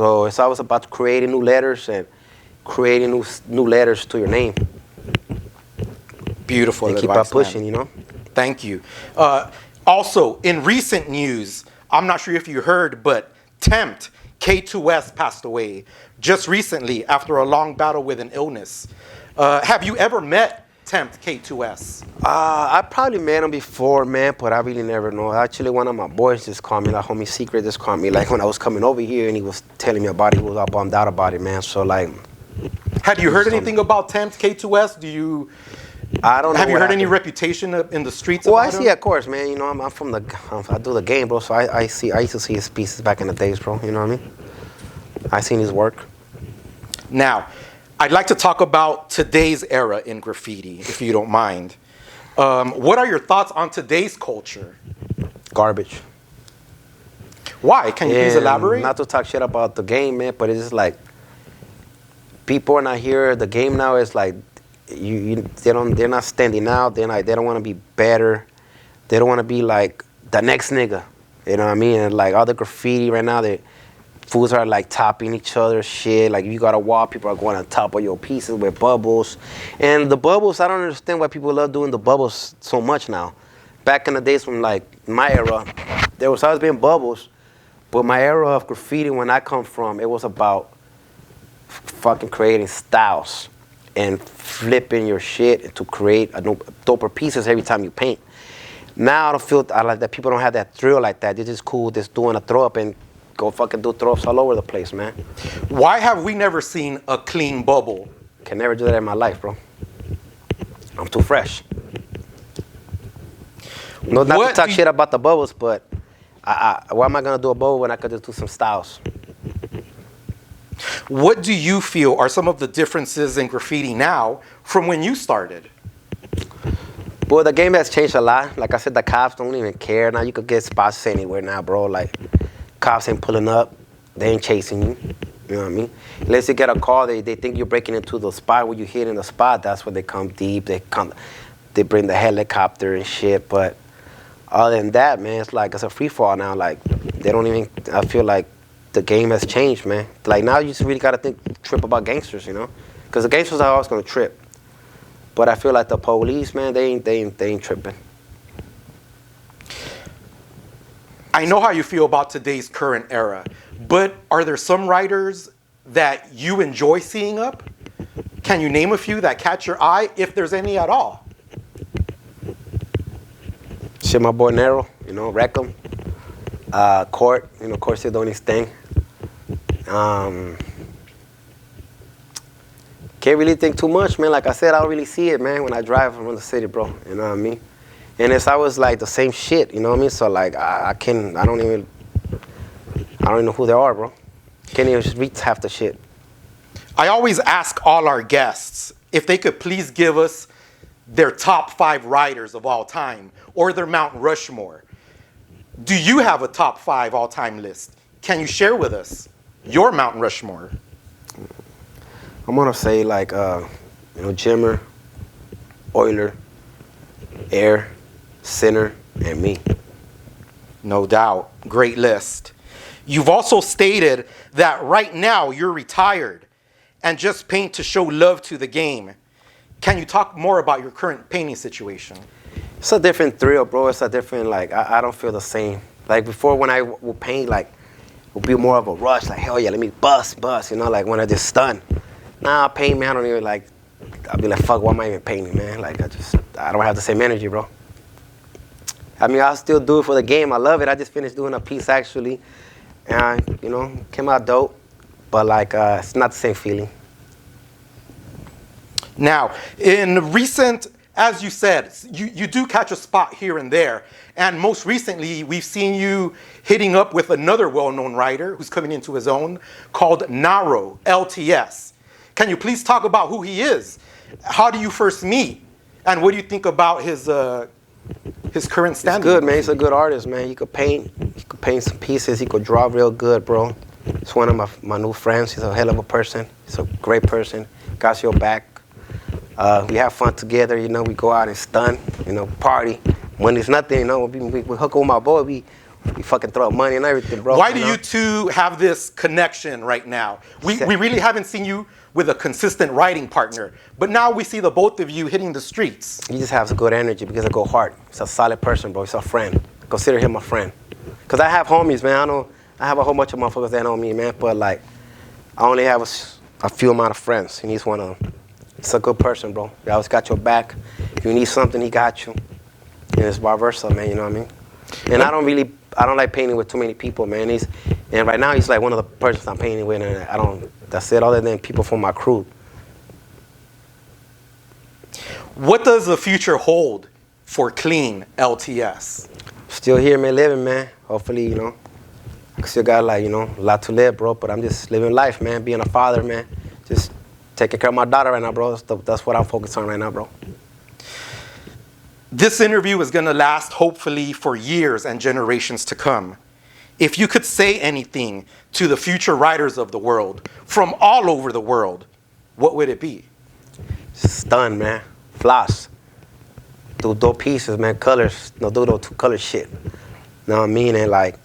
So it's always about creating new letters and creating new letters to your name. Beautiful and advice, keep on pushing, man. you know? Thank you. Also, in recent news, I'm not sure if you heard, but Tempt K2S passed away just recently after a long battle with an illness. Have you ever met Tempt K2S? I probably met him before, man, but I really never know. Actually, one of my boys just called me, like homie Secret just called me, like when I was coming over here and he was telling me about it, he was all bummed out about it, man. So like, had you heard anything about Tempt K2S? I don't know. Have you heard happened. any reputation in the streets Well, about I see, him? of course, man. You know, I'm from I do the game, bro. So I used to see his pieces back in the days, bro. You know what I mean? I seen his work. Now, I'd like to talk about today's era in graffiti, if you don't mind. What are your thoughts on today's culture? Garbage. Why? Can you please elaborate? Not to talk shit about the game, man, but it's just like people are not here. The game now is like they're not standing out. They don't want to be better. They don't want to be like the next nigga. You know what I mean? And like all the graffiti right now, fools are like topping each other's shit. Like if you got a wall, people are going on top of your pieces with bubbles. And the bubbles, I don't understand why people love doing the bubbles so much now. Back in the days from like my era, there was always been bubbles. But my era of graffiti, when I come from, it was about fucking creating styles and flipping your shit to create doper pieces every time you paint. Now I don't feel I like that people don't have that thrill like that. They're just cool just doing a throw up and go fucking do throw ups all over the place, man. Why have we never seen a clean bubble? Can never do that in my life, bro. I'm too fresh. No, not to talk shit about the bubbles, but why am I gonna do a bubble when I could just do some styles? What do you feel are some of the differences in graffiti now from when you started? Well, the game has changed a lot. Like I said, the cops don't even care. Now you could get spots anywhere now, bro. Like, cops ain't pulling up. They ain't chasing you. You know what I mean? Unless you get a call, they think you're breaking into the spot where you hit in the spot. That's where they come deep. They bring the helicopter and shit. But other than that, man, it's a free fall now. Like, they don't even, I feel like the game has changed, man. Like now you just really gotta trip about gangsters, you know? Because the gangsters are always gonna trip. But I feel like the police, man, they ain't tripping. I know how you feel about today's current era, but are there some writers that you enjoy seeing up? Can you name a few that catch your eye, if there's any at all? Shit, my boy Naro, you know, Wreckham. Court, you know, Court still doing his thing. Can't really think too much, man. Like I said, I don't really see it, man, when I drive around the city, bro. You know what I mean? And it's always like the same shit, you know what I mean? So like I don't even know who they are, bro. Can't even read half the shit. I always ask all our guests if they could please give us their top 5 writers of all time or their Mount Rushmore. Do you have a top 5 all-time list? Can you share with us your Mount Rushmore? I'm gonna say like, Jimmer, Euler, Air, Sinner, and me. No doubt. Great list. You've also stated that right now you're retired and just paint to show love to the game. Can you talk more about your current painting situation? It's a different thrill, bro. It's a different, like, I don't feel the same. Like before when I would paint, like, it would be more of a rush, like, hell yeah, let me bust, you know, like when I just stun. Now I paint, man, I don't even like, I'll be like, fuck, why am I even painting, man? Like, I don't have the same energy, bro. I mean, I'll still do it for the game. I love it. I just finished doing a piece, actually. And, you know, came out dope. But, like, it's not the same feeling. Now, in recent, as you said, you do catch a spot here and there. And most recently, we've seen you hitting up with another well-known writer who's coming into his own called Naro LTS. Can you please talk about who he is? How do you first meet? And what do you think about his current standing? He's good, man. He's a good artist, man. He could paint some pieces. He could draw real good, bro. He's one of my new friends. He's a hell of a person. He's a great person. Got your back. We have fun together, you know. We go out and stun, you know, party. When there's nothing, you know, we hook up with my boy. We We fucking throw up money and everything, bro. Why do you two have this connection right now? We really haven't seen you with a consistent writing partner, but now we see the both of you hitting the streets. He just has a good energy because I go hard. He's a solid person, bro. He's a friend. Consider him a friend. Because I have homies, man. I have a whole bunch of motherfuckers that know me, man, but like, I only have a few amount of friends, and he's one of them. He's a good person, bro. He always got your back. If you need something, he got you. And it's vice versa, man, you know what I mean? And I don't like painting with too many people, man. And right now he's like one of the persons I'm painting with, and that's it, other than people from my crew. What does the future hold for KLEAN LTS? Still here, man, living, man. Hopefully, you know, I still got like, you know, a lot to live, bro, but I'm just living life, man, being a father, man. Just taking care of my daughter right now, bro. That's what I'm focused on right now, bro. This interview is going to last, hopefully, for years and generations to come. If you could say anything to the future writers of the world, from all over the world, what would it be? Stun, man. Floss. Do dope pieces, man. Colors. No, do those two-color shit. Know what I mean? And, like,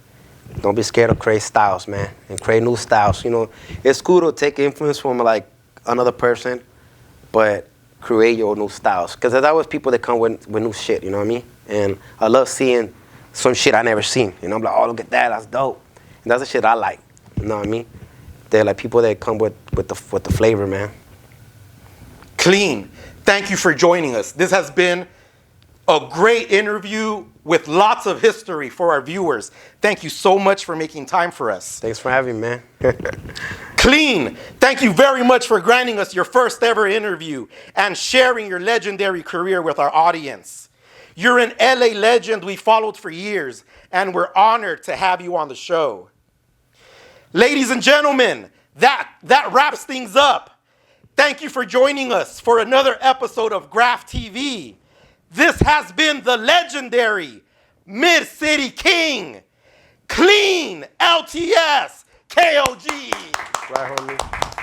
don't be scared to create styles, man. And create new styles. You know, it's cool to take influence from, like, another person, but create your new styles. Because there's always people that come with new shit, you know what I mean? And I love seeing some shit I never seen. You know, I'm like, oh, look at that, that's dope. And that's the shit I like, you know what I mean? They're like people that come with the flavor, man. KLEAN, thank you for joining us. This has been a great interview with lots of history for our viewers. Thank you so much for making time for us. Thanks for having me, man. KLEAN, thank you very much for granting us your first ever interview and sharing your legendary career with our audience. You're an LA legend we followed for years, and we're honored to have you on the show. Ladies and gentlemen, that wraps things up. Thank you for joining us for another episode of GRAFFTV. This has been the legendary Mid-City King, KLEAN LTS KOG. Right, homie.